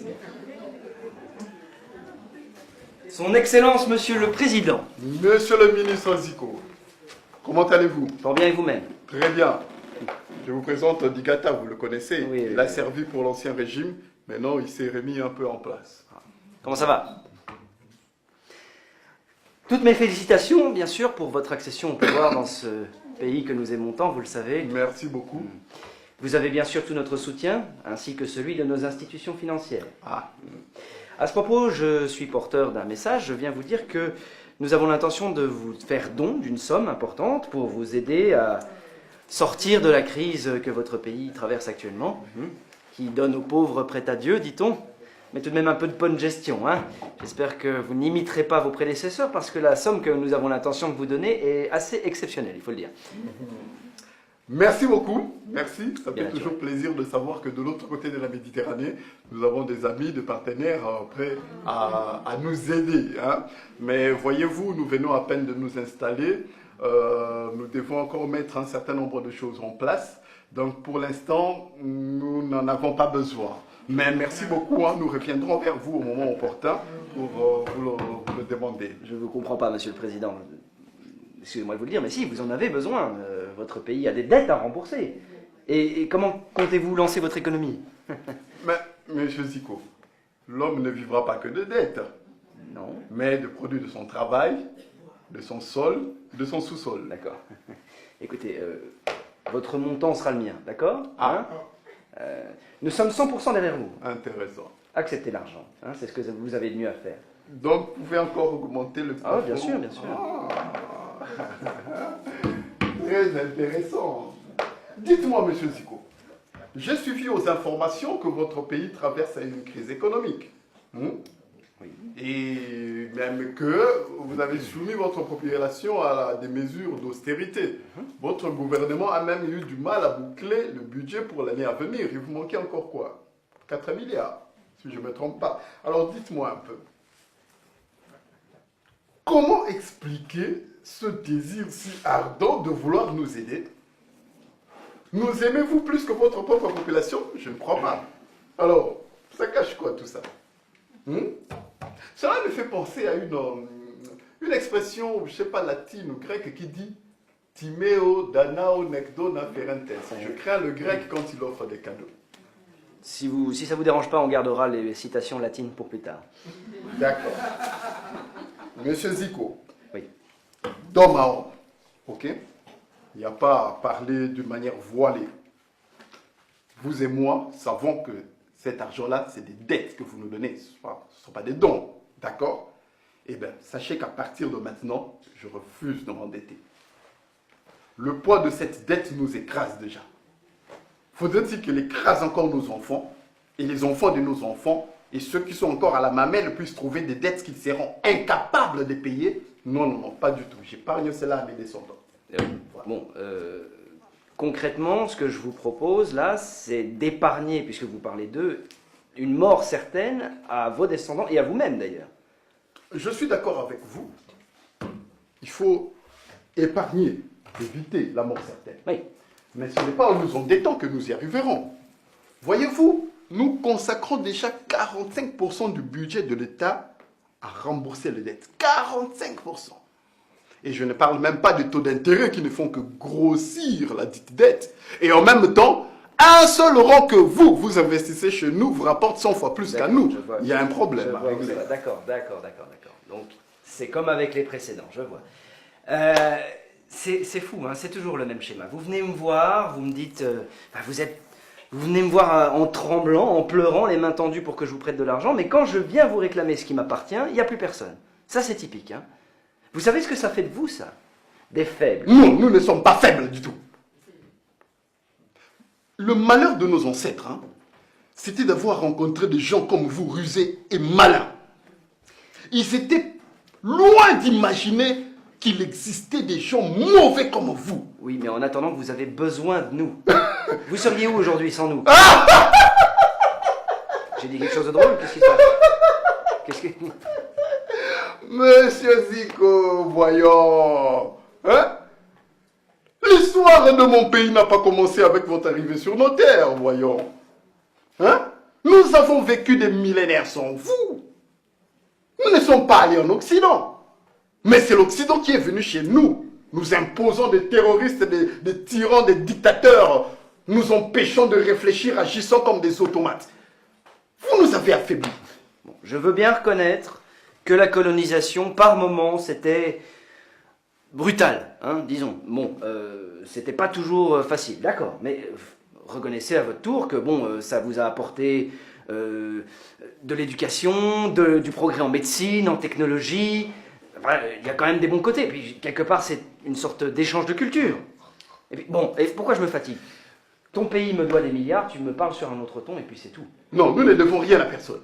Merci. Son Excellence, Monsieur le Président. Monsieur le ministre Zico, comment allez-vous? Fort bien et vous-même? Très bien. Je vous présente Digata, vous le connaissez. Oui, il a servi pour l'ancien régime, maintenant il s'est remis un peu en place. Comment ça va? Toutes mes félicitations, bien sûr, pour votre accession au pouvoir dans ce pays que nous aimons tant, vous le savez. Merci beaucoup. Vous avez bien sûr tout notre soutien, ainsi que celui de nos institutions financières. À ce propos, je suis porteur d'un message. Je viens vous dire que nous avons l'intention de vous faire don d'une somme importante pour vous aider à sortir de la crise que votre pays traverse actuellement, qui donne aux pauvres prêt à Dieu, dit-on, mais tout de même un peu de bonne gestion. Hein. J'espère que vous n'imiterez pas vos prédécesseurs, parce que la somme que nous avons l'intention de vous donner est assez exceptionnelle, il faut le dire. Merci beaucoup, merci. Ça Bien fait toujours plaisir de savoir que de l'autre côté de la Méditerranée, nous avons des amis, des partenaires prêts à nous aider. Hein. Mais voyez-vous, nous venons à peine de nous installer. Nous devons encore mettre un certain nombre de choses en place. Donc pour l'instant, nous n'en avons pas besoin. Mais merci beaucoup, hein. Nous reviendrons vers vous au moment opportun pour vous le demander. Je ne vous comprends pas, Monsieur le Président. Excusez-moi de vous le dire, mais si, vous en avez besoin. Votre pays a des dettes à rembourser. Et comment comptez-vous lancer votre économie? Mais, monsieur Zico, l'homme ne vivra pas que de dettes. Non. Mais de produits de son travail, de son sol, de son sous-sol. D'accord. Écoutez, votre montant sera le mien, d'accord? Nous sommes 100% derrière vous. Intéressant. Acceptez l'argent, hein, c'est ce que vous avez de mieux à faire. Donc, vous pouvez encore augmenter le plafond. Ah, bien sûr, bien sûr. Très intéressant. Dites-moi, monsieur Zico, j'ai suivi aux informations que votre pays traverse une crise économique. Oui. Et même que vous avez soumis votre population à des mesures d'austérité. Votre gouvernement a même eu du mal à boucler le budget pour l'année à venir. Il vous manquait encore quoi? 4 milliards, si je ne me trompe pas. Alors dites-moi un peu. Comment expliquer ce désir si ardent de vouloir nous aider? Nous aimez-vous plus que votre propre population? Je ne crois pas. Alors, ça cache quoi tout ça? Cela me fait penser à une expression, je ne sais pas, latine ou grecque qui dit « Timeo danao nekdona ferentes ». Je crains le grec quand il offre des cadeaux. Si ça ne vous dérange pas, on gardera les citations latines pour plus tard. D'accord. Monsieur Zico, oui. D'homme à homme, ok? Il n'y a pas à parler d'une manière voilée. Vous et moi savons que cet argent-là, c'est des dettes que vous nous donnez. Ce ne sont pas des dons, d'accord? Eh bien, sachez qu'à partir de maintenant, je refuse de m'endetter. Le poids de cette dette nous écrase déjà. Faudrait-il qu'il écrase encore nos enfants, et les enfants de nos enfants, et ceux qui sont encore à la mamelle puissent trouver des dettes qu'ils seront incapables de payer? Non, non, non, pas du tout. J'épargne cela à mes descendants. Bon, concrètement, ce que je vous propose là, c'est d'épargner, puisque vous parlez d'eux, une mort certaine à vos descendants et à vous-même d'ailleurs. Je suis d'accord avec vous. Il faut épargner, éviter la mort certaine. Oui. Mais ce n'est pas en nous endettant que nous y arriverons. Voyez-vous, nous consacrons déjà 45% du budget de l'État à rembourser les dettes. 45%. Et je ne parle même pas des taux d'intérêt qui ne font que grossir la dite dette. Et en même temps, un seul euro que vous investissez chez nous vous rapporte 100 fois plus qu'à nous. Il y a un problème à régler. D'accord. Donc, c'est comme avec les précédents, je vois. C'est fou, hein, c'est toujours le même schéma. Vous venez me voir, vous me dites... vous venez me voir en tremblant, en pleurant, les mains tendues pour que je vous prête de l'argent, mais quand je viens vous réclamer ce qui m'appartient, il n'y a plus personne. Ça, c'est typique, hein. Vous savez ce que ça fait de vous, ça? Des faibles. Non, nous ne sommes pas faibles du tout. Le malheur de nos ancêtres, hein, c'était d'avoir rencontré des gens comme vous, rusés et malins. Ils étaient loin d'imaginer qu'il existait des gens mauvais comme vous. Oui, mais en attendant, vous avez besoin de nous. Vous seriez où aujourd'hui sans nous? J'ai dit quelque chose de drôle? Qu'est-ce qui se passe? Qu'est-ce que... Monsieur Zico, voyons. Hein? L'histoire de mon pays n'a pas commencé avec votre arrivée sur nos terres, voyons. Hein? Nous Nous avons vécu des millénaires sans vous. Nous ne sommes pas allés en Occident. Mais c'est l'Occident qui est venu chez nous. Nous imposons des terroristes, des tyrans, des dictateurs. Nous empêchons de réfléchir, agissant comme des automates. Vous nous avez affaiblis. Bon, je veux bien reconnaître que la colonisation, par moments, c'était brutal, hein, disons. Bon, c'était pas toujours facile, d'accord. Mais reconnaissez à votre tour que, bon, ça vous a apporté de l'éducation, du progrès en médecine, en technologie. Enfin, il y a quand même des bons côtés. Puis, quelque part, c'est une sorte d'échange de culture. Et puis, bon, et pourquoi je me fatigue? Ton pays me doit des milliards, tu me parles sur un autre ton, et puis c'est tout. Non, nous ne devons rien à personne.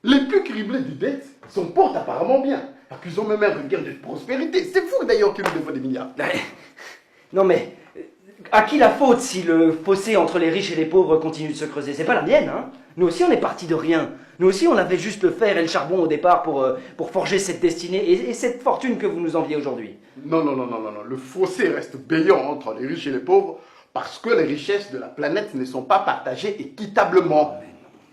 Les plus criblés des dettes s'en portent apparemment bien. Accusons même un regain de prospérité. C'est vous d'ailleurs qui nous devons des milliards. Non mais, à qui la faute si le fossé entre les riches et les pauvres continue de se creuser? C'est pas la mienne, hein. Nous aussi on est partis de rien. Nous aussi on avait juste le fer et le charbon au départ pour forger cette destinée et cette fortune que vous nous enviez aujourd'hui. Non. Le fossé reste béant entre les riches et les pauvres parce que les richesses de la planète ne sont pas partagées équitablement.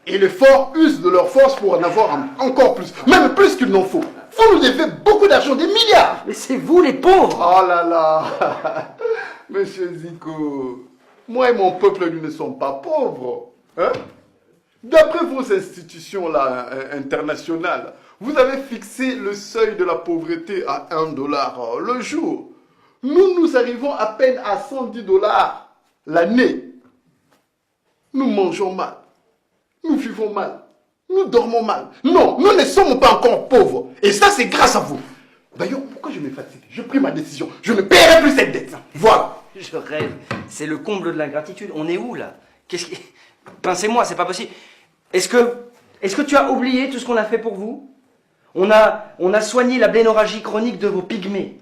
Et les forts usent de leur force pour en avoir encore plus, même plus qu'il n'en faut. Vous nous devez beaucoup d'argent, des milliards. Mais c'est vous les pauvres. Oh là là. Monsieur Zico, moi et mon peuple, nous ne sommes pas pauvres. Hein? D'après vos institutions là, internationales, vous avez fixé le seuil de la pauvreté à $1 le jour. Nous arrivons à peine à $110 l'année. Nous mangeons mal. Nous vivons mal. Nous dormons mal. Non, nous ne sommes pas encore pauvres. Et ça, c'est grâce à vous. D'ailleurs, pourquoi je me fatigue? Je pris ma décision. Je ne paierai plus cette dette. Voilà. Je rêve. C'est le comble de l'ingratitude. On est où, là? Pincez-moi, c'est pas possible. Est-ce que tu as oublié tout ce qu'on a fait pour vous? On a soigné la blénorragie chronique de vos pygmées.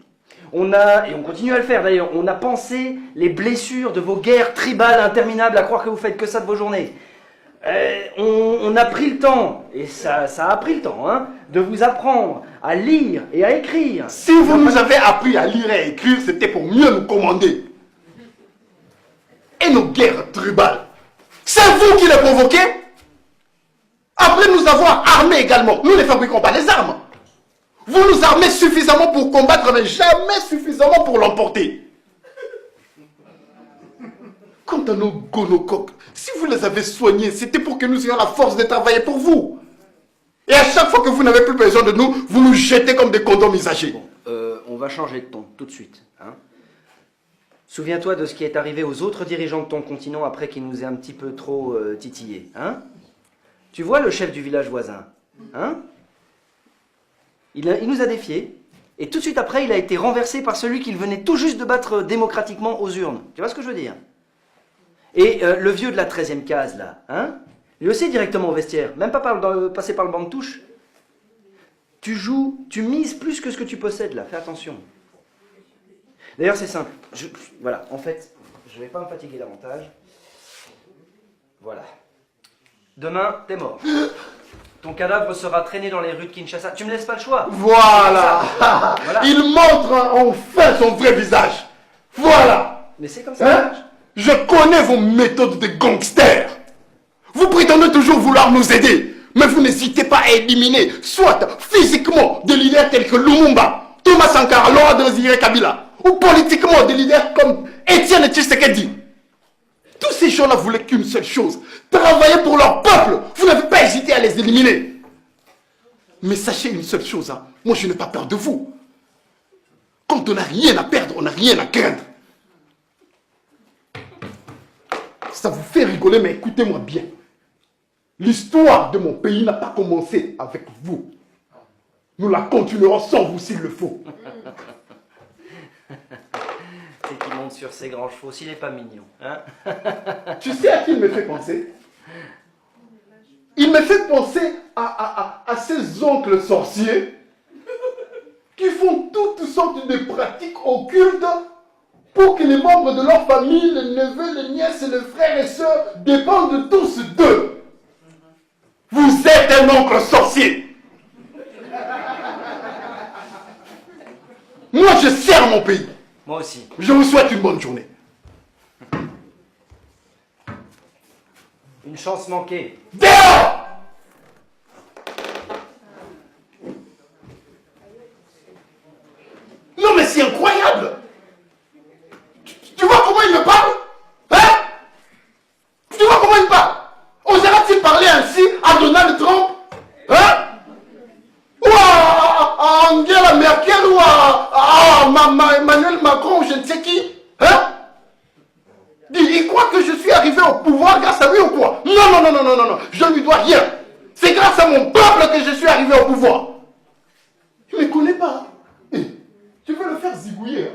Et on continue à le faire d'ailleurs, on a pansé les blessures de vos guerres tribales interminables à croire que vous faites que ça de vos journées. On a pris le temps, et ça a pris le temps, hein, de vous apprendre à lire et à écrire. Si vous nous avez appris à lire et à écrire, c'était pour mieux nous commander. Et nos guerres tribales, c'est vous qui les provoquez? Après nous avoir armés également, nous ne fabriquons pas les armes. Vous nous armez suffisamment pour combattre, mais jamais suffisamment pour l'emporter. Quant à nos gonocoques, si vous les avez soignés, c'était pour que nous ayons la force de travailler pour vous. Et à chaque fois que vous n'avez plus besoin de nous, vous nous jetez comme des condoms usagés. Bon, on va changer de ton, tout de suite. Hein. Souviens-toi de ce qui est arrivé aux autres dirigeants de ton continent après qu'ils nous aient un petit peu trop titillés. Hein. Tu vois le chef du village voisin, hein? Il nous a défiés, et tout de suite après, il a été renversé par celui qu'il venait tout juste de battre démocratiquement aux urnes. Tu vois ce que je veux dire? Et le vieux de la 13e case, là, hein? Lui aussi directement au vestiaire, même pas passer par le banc de touche. Tu mises plus que ce que tu possèdes, là, fais attention. D'ailleurs, c'est simple. Voilà, en fait, je ne vais pas me fatiguer davantage. Voilà. Demain, t'es mort. Ton cadavre sera traîné dans les rues de Kinshasa. Tu me laisses pas le choix. Voilà. Voilà. Il montre enfin son vrai visage. Voilà. Mais c'est comme ça. Hein? Je connais vos méthodes de gangsters. Vous prétendez toujours vouloir nous aider, mais vous n'hésitez pas à éliminer, soit physiquement, des leaders tels que Lumumba, Thomas Sankara, Laurent Désiré Kabila, ou politiquement des leaders comme Étienne Tshisekedi. Tous ces gens-là voulaient qu'une seule chose, travailler pour leur peuple. Vous n'avez pas hésité à les éliminer. Mais sachez une seule chose, hein. Moi je n'ai pas peur de vous. Quand on n'a rien à perdre, on n'a rien à craindre. Ça vous fait rigoler, mais écoutez-moi bien. L'histoire de mon pays n'a pas commencé avec vous. Nous la continuerons sans vous s'il le faut. C'est qu'il monte sur ses grands chevaux, s'il n'est pas mignon. Hein? Tu sais à qui il me fait penser? Il me fait penser à ces oncles sorciers qui font toutes sortes de pratiques occultes pour que les membres de leur famille, les neveux, les nièces, les frères et sœurs dépendent tous d'eux. Vous êtes un oncle sorcier. Moi, je sers mon pays. Moi aussi. Je vous souhaite une bonne journée. Une chance manquée. Dehors! Non mais c'est incroyable! Tu vois comment il me parle? Hein? Tu vois comment il parle? Oserait-il parler ainsi à Donald Trump? Hein? Ou à Angela Merkel ou à Emmanuel Macron ou je ne sais qui? Hein? Il croit que je suis arrivé au pouvoir grâce à lui ou quoi? Non, non, non, non, non, non, non, je ne lui dois rien. C'est grâce à mon peuple que je suis arrivé au pouvoir. Tu ne me connais pas. Tu veux le faire zigouiller.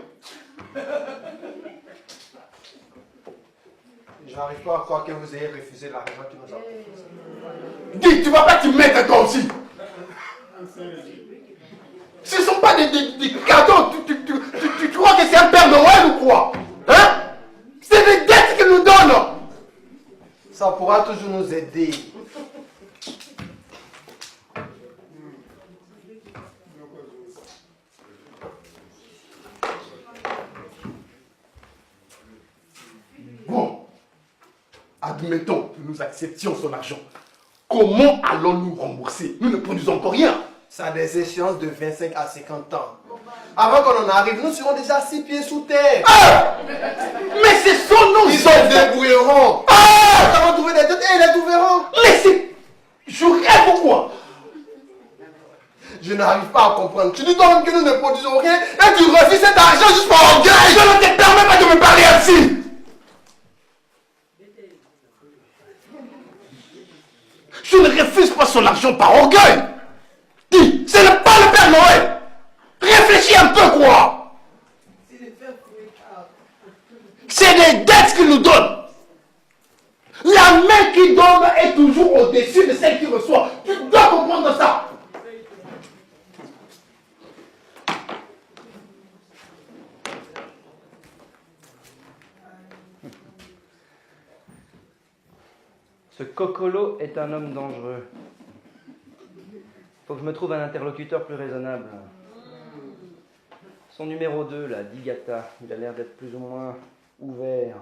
Je n'arrive pas à croire que vous ayez refusé l'argent qui nous a proposé. Dis, tu vas pas te mettre toi aussi. Ce ne sont pas des cadeaux. Tu crois que c'est un Père Noël ou quoi? Hein? C'est des dettes qu'ils nous donnent. Ça pourra toujours nous aider. Bon, admettons que nous acceptions son argent. Comment allons-nous rembourser? Nous ne produisons encore rien. Ça a des échéances de 25 à 50 ans. Avant qu'on en arrive, nous serons déjà 6 pieds sous terre. Ah! Mais ce sont nos Ils se enfants. débrouilleront. Ah! Nous avons trouvé des dettes et ils les trouveront. Mais c'est... Je rêve ou quoi? Je n'arrive pas à comprendre. Tu dis toi-même que nous ne produisons rien et tu refuses cet argent juste pour orgueil. Je ne te permets pas de me parler ainsi. Je ne refuse pas son argent par orgueil. Dis, ce n'est pas le Père Noël. Réfléchis un peu, quoi. C'est des dettes qu'il nous donne. La main qui donne est toujours au-dessus de celle qui reçoit. Tu dois comprendre ça. Ce Cocolo est un homme dangereux. Faut que je me trouve un interlocuteur plus raisonnable. Son numéro 2, là, Digata, il a l'air d'être plus ou moins ouvert.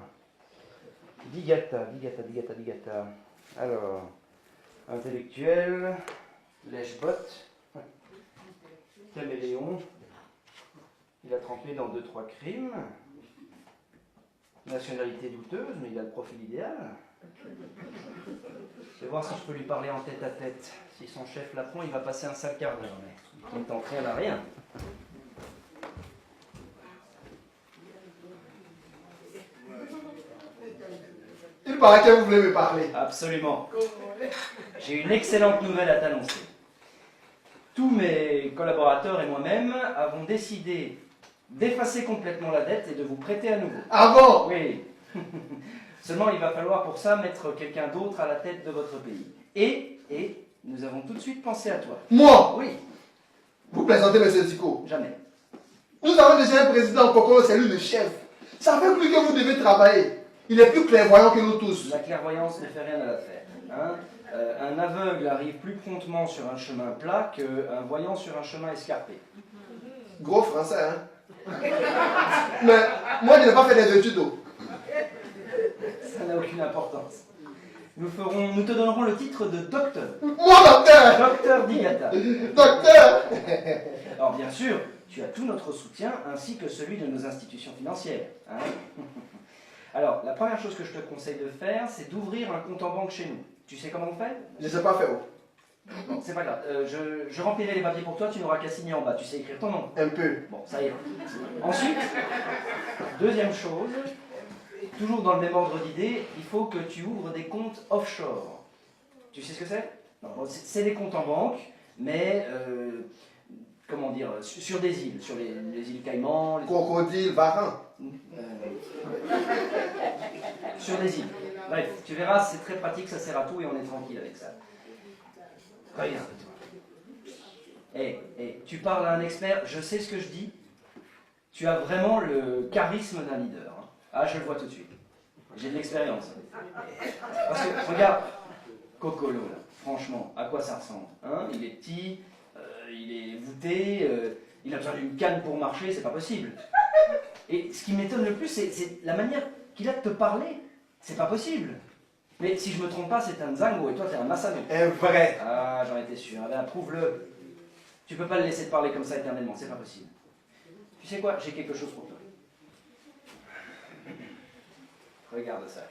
Digata. Alors, intellectuel, lèche-botte, caméléon, il a trempé dans 2-3 crimes, nationalité douteuse, mais il a le profil idéal. Je vais voir si je peux lui parler en tête à tête. Si son chef l'apprend, il va passer un sale quart d'heure, mais il ne tente rien à rien. Il paraît que vous voulez me parler. Absolument. J'ai une excellente nouvelle à t'annoncer. Tous mes collaborateurs et moi-même avons décidé d'effacer complètement la dette et de vous prêter à nouveau. Ah bon? Oui. Seulement, il va falloir pour ça mettre quelqu'un d'autre à la tête de votre pays. Et nous avons tout de suite pensé à toi. Moi? Oui, Vous plaisantez, monsieur Zico. jamais. Nous avons déjà un président Kokolo, c'est lui le chef. C'est avec lui que vous devez travailler. Il est plus clairvoyant que nous tous. La clairvoyance ne fait rien à l'affaire. Hein. Un aveugle arrive plus promptement sur un chemin plat qu'un voyant sur un chemin escarpé. Gros français, hein? Mais moi, je n'ai pas fait des études. Ça n'a aucune importance. Nous te donnerons le titre de docteur. Moi, docteur! Docteur Digata. Docteur! Alors bien sûr, tu as tout notre soutien ainsi que celui de nos institutions financières. Hein. Alors, la première chose que je te conseille de faire, c'est d'ouvrir un compte en banque chez nous. Tu sais comment on fait? Je ne sais pas faire. Bon, c'est pas grave. Je remplirai les papiers pour toi, tu n'auras qu'à signer en bas. Tu sais écrire ton nom? Un peu. Bon, ça y est. Ensuite, deuxième chose, toujours dans le même ordre d'idée, il faut que tu ouvres des comptes offshore. Tu sais ce que c'est? Non, bon, c'est des comptes en banque, mais comment dire, sur des îles, sur les îles Caïmans, les... Crocodile, varan. sur des îles. Bref, tu verras, c'est très pratique, ça sert à tout et on est tranquille avec ça. Regarde. Tu parles à un expert, je sais ce que je dis. Tu as vraiment le charisme d'un leader. Hein. Ah, je le vois tout de suite. J'ai de l'expérience. Parce que, regarde, Cocolo, là, franchement, à quoi ça ressemble hein? Il est petit, il est voûté, il a besoin d'une canne pour marcher, c'est pas possible. Et ce qui m'étonne le plus, c'est la manière qu'il a de te parler. C'est pas possible. Mais si je me trompe pas, c'est un Nzango et toi t'es un Massano. Un vrai. Ah, j'en étais sûr. Allez, approuve-le. Tu peux pas le laisser te parler comme ça éternellement, c'est pas possible. Tu sais quoi, j'ai quelque chose pour toi. Regarde ça.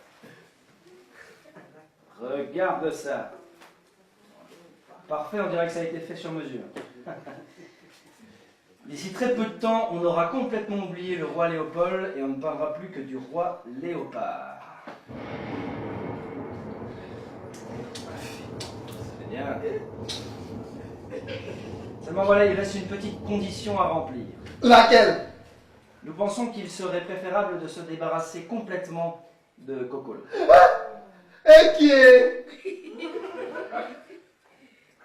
Regarde ça. Parfait, on dirait que ça a été fait sur mesure. D'ici très peu de temps, on aura complètement oublié le roi Léopold et on ne parlera plus que du roi Léopard. C'est bien. Seulement voilà, il reste une petite condition à remplir. Laquelle? Nous pensons qu'il serait préférable de se débarrasser complètement de Cocolo. Et qui est?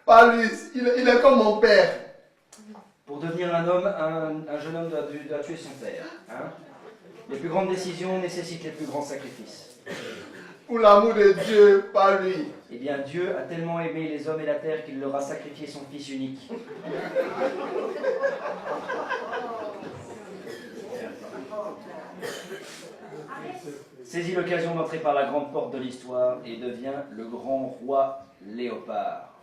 Pas lui, il est comme mon père. Pour devenir un homme, un jeune homme doit tuer son père. Hein. Les plus grandes décisions nécessitent les plus grands sacrifices. Pour l'amour de Dieu, pas lui. Eh bien, Dieu a tellement aimé les hommes et la terre qu'il leur a sacrifié son Fils unique. Saisis l'occasion d'entrer par la grande porte de l'histoire et devient le grand roi Léopard.